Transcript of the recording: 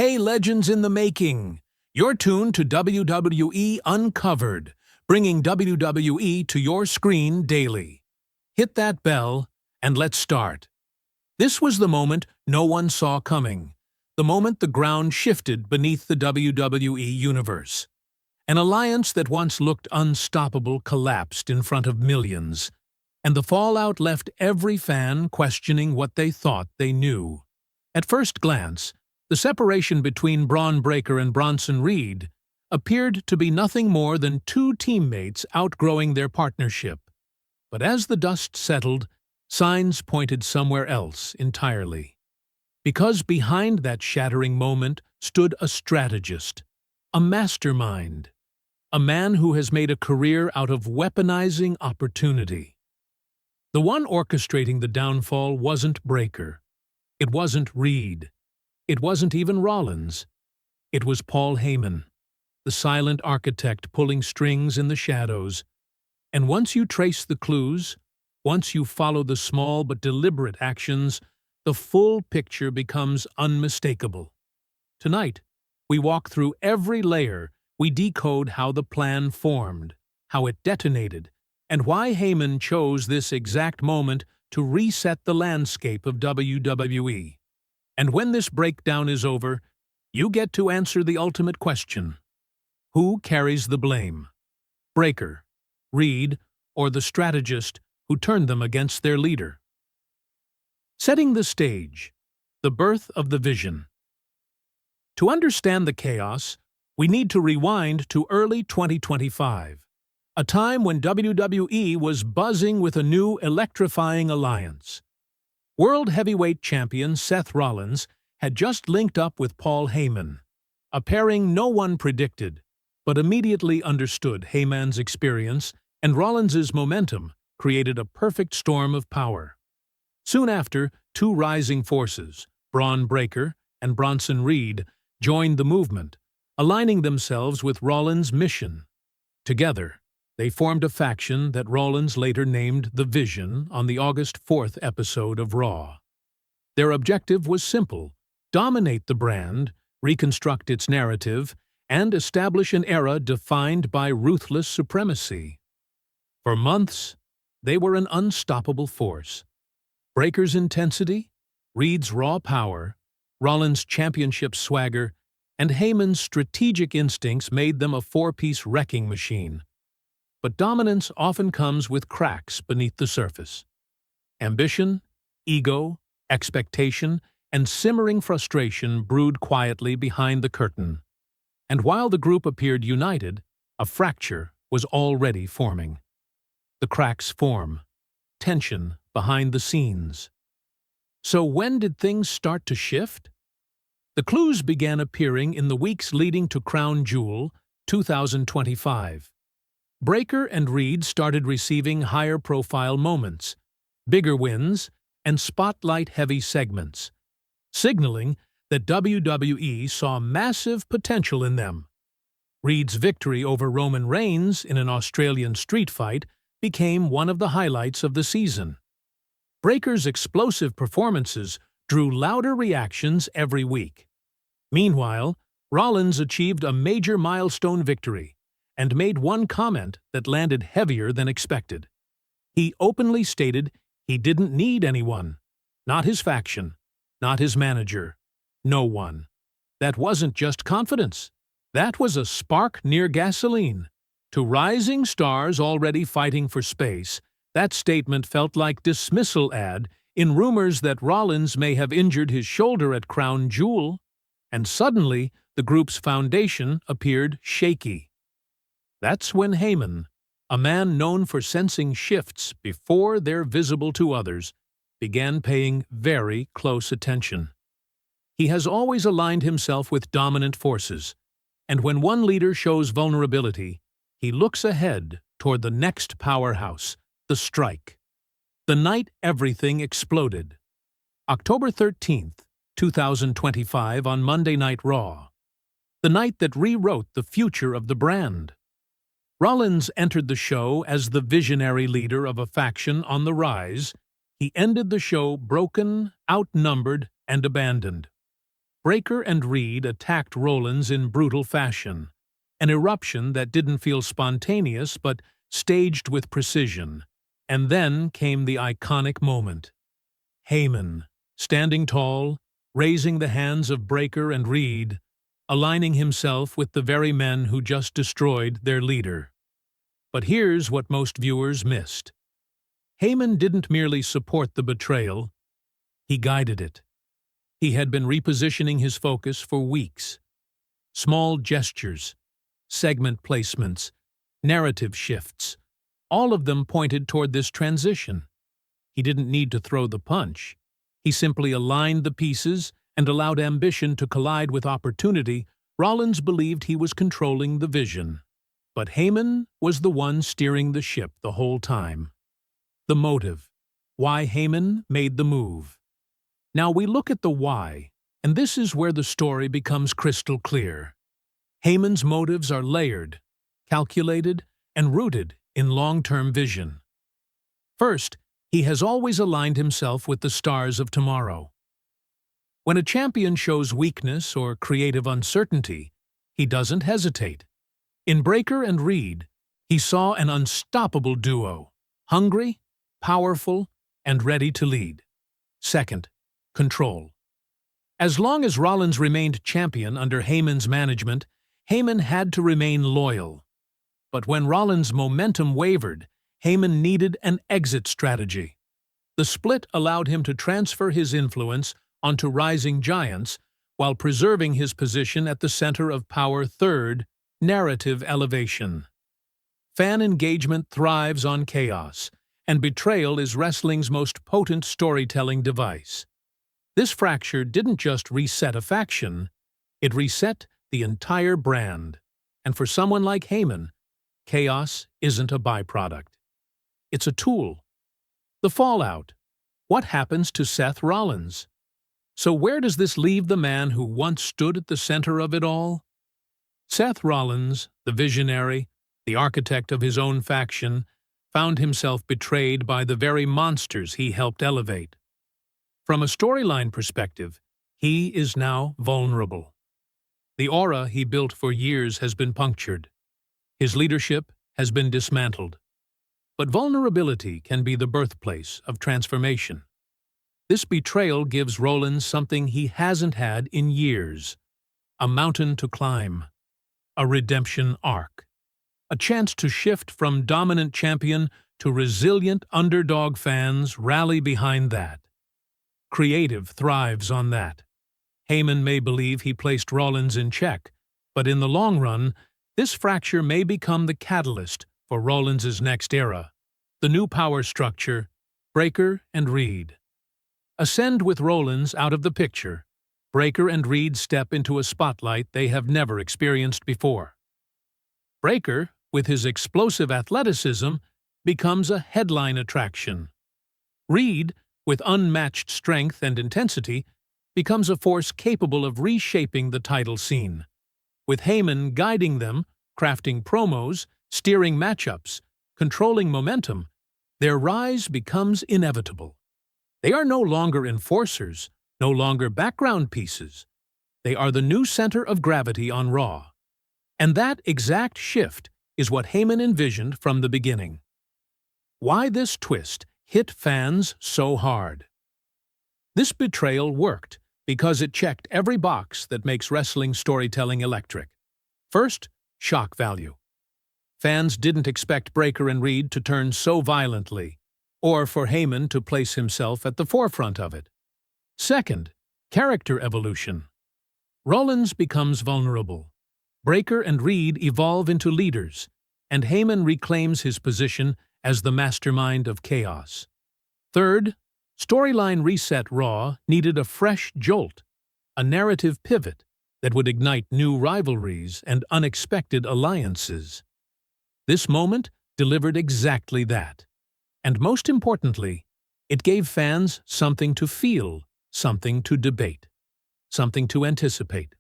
Hey, legends in the making! You're tuned to WWE Uncovered, bringing WWE to your screen daily. Hit that bell, and let's start. This was the moment no one saw coming, the moment the ground shifted beneath the WWE Universe. An alliance that once looked unstoppable collapsed in front of millions, and the fallout left every fan questioning what they thought they knew. At first glance, the separation between Bron Breakker and Bronson Reed appeared to be nothing more than two teammates outgrowing their partnership. But as the dust settled, signs pointed somewhere else entirely. Because behind that shattering moment stood a strategist, a mastermind, a man who has made a career out of weaponizing opportunity. The one orchestrating the downfall wasn't Breakker. It wasn't Reed. It wasn't even Rollins. It was Paul Heyman, the silent architect pulling strings in the shadows. And once you trace the clues, once you follow the small but deliberate actions, the full picture becomes unmistakable. Tonight, we walk through every layer, we decode how the plan formed, how it detonated, and why Heyman chose this exact moment to reset the landscape of WWE. And when this breakdown is over, you get to answer the ultimate question. Who carries the blame? Breakker, Reed, or the strategist who turned them against their leader? Setting the stage, the birth of the vision. To understand the chaos, we need to rewind to early 2025, a time when WWE was buzzing with a new electrifying alliance. World Heavyweight Champion Seth Rollins had just linked up with Paul Heyman, a pairing no one predicted, but immediately understood. Heyman's experience and Rollins's momentum created a perfect storm of power. Soon after, two rising forces, Bron Breakker and Bronson Reed, joined the movement, aligning themselves with Rollins' mission. Together, they formed a faction that Rollins later named The Vision on the August 4th episode of RAW. Their objective was simple: dominate the brand, reconstruct its narrative, and establish an era defined by ruthless supremacy. For months, they were an unstoppable force. Breakker's intensity, Reed's raw power, Rollins' championship swagger, and Heyman's strategic instincts made them a four-piece wrecking machine. But dominance often comes with cracks beneath the surface. Ambition, ego, expectation, and simmering frustration brewed quietly behind the curtain. And while the group appeared united, a fracture was already forming. The cracks form, tension behind the scenes. So when did things start to shift? The clues began appearing in the weeks leading to Crown Jewel 2025. Breakker and Reed started receiving higher-profile moments, bigger wins, and spotlight-heavy segments, signaling that WWE saw massive potential in them. Reed's victory over Roman Reigns in an Australian street fight became one of the highlights of the season. Breakker's explosive performances drew louder reactions every week. Meanwhile, Rollins achieved a major milestone victory and made one comment that landed heavier than expected. He openly stated he didn't need anyone, not his faction, not his manager, no one. That wasn't just confidence. That was a spark near gasoline. To rising stars already fighting for space, that statement felt like dismissal ad in rumors that Rollins may have injured his shoulder at Crown Jewel, and suddenly the group's foundation appeared shaky. That's when Heyman, a man known for sensing shifts before they're visible to others, began paying very close attention. He has always aligned himself with dominant forces, and when one leader shows vulnerability, he looks ahead toward the next powerhouse, the strike. The night everything exploded. October 13th, 2025 on Monday Night Raw. The night that rewrote the future of the brand. Rollins entered the show as the visionary leader of a faction on the rise. He ended the show broken, outnumbered, and abandoned. Breakker and Reed attacked Rollins in brutal fashion, an eruption that didn't feel spontaneous but staged with precision. And then came the iconic moment. Heyman, standing tall, raising the hands of Breakker and Reed, aligning himself with the very men who just destroyed their leader. But here's what most viewers missed. Heyman didn't merely support the betrayal, he guided it. He had been repositioning his focus for weeks. Small gestures, segment placements, narrative shifts, all of them pointed toward this transition. He didn't need to throw the punch. He simply aligned the pieces and allowed ambition to collide with opportunity. Rollins believed he was controlling the vision. But Heyman was the one steering the ship the whole time. The motive. Why Heyman made the move. Now we look at the why, and this is where the story becomes crystal clear. Heyman's motives are layered, calculated, and rooted in long-term vision. First, he has always aligned himself with the stars of tomorrow. When a champion shows weakness or creative uncertainty, he doesn't hesitate. In Breakker and Reed, he saw an unstoppable duo, hungry, powerful, and ready to lead. Second, control. As long as Rollins remained champion under Heyman's management, Heyman had to remain loyal. But when Rollins' momentum wavered, Heyman needed an exit strategy. The split allowed him to transfer his influence onto rising giants while preserving his position at the center of power. Third, narrative elevation. Fan engagement thrives on chaos, and betrayal is wrestling's most potent storytelling device. This fracture didn't just reset a faction, it reset the entire brand. And for someone like Heyman, chaos isn't a byproduct. It's a tool. The fallout. What happens to Seth Rollins? So where does this leave the man who once stood at the center of it all? Seth Rollins, the visionary, the architect of his own faction, found himself betrayed by the very monsters he helped elevate. From a storyline perspective, he is now vulnerable. The aura he built for years has been punctured. His leadership has been dismantled. But vulnerability can be the birthplace of transformation. This betrayal gives Rollins something he hasn't had in years: a mountain to climb, a redemption arc, a chance to shift from dominant champion to resilient underdog. Fans rally behind that. Creative thrives on that. Heyman may believe he placed Rollins in check, but in the long run, this fracture may become the catalyst for Rollins' next era. The new power structure, Breakker and Reed. Ascend with Rollins out of the picture. Breakker and Reed step into a spotlight they have never experienced before. Breakker, with his explosive athleticism, becomes a headline attraction. Reed, with unmatched strength and intensity, becomes a force capable of reshaping the title scene. With Heyman guiding them, crafting promos, steering matchups, controlling momentum, their rise becomes inevitable. They are no longer enforcers, no longer background pieces. They are the new center of gravity on Raw. And that exact shift is what Heyman envisioned from the beginning. Why this twist hit fans so hard? This betrayal worked because it checked every box that makes wrestling storytelling electric. First, shock value. Fans didn't expect Breakker and Reed to turn so violently, or for Heyman to place himself at the forefront of it. Second, character evolution. Rollins becomes vulnerable. Breakker and Reed evolve into leaders, and Heyman reclaims his position as the mastermind of chaos. Third, storyline reset. Raw needed a fresh jolt, a narrative pivot that would ignite new rivalries and unexpected alliances. This moment delivered exactly that. And most importantly, it gave fans something to feel, something to debate, something to anticipate.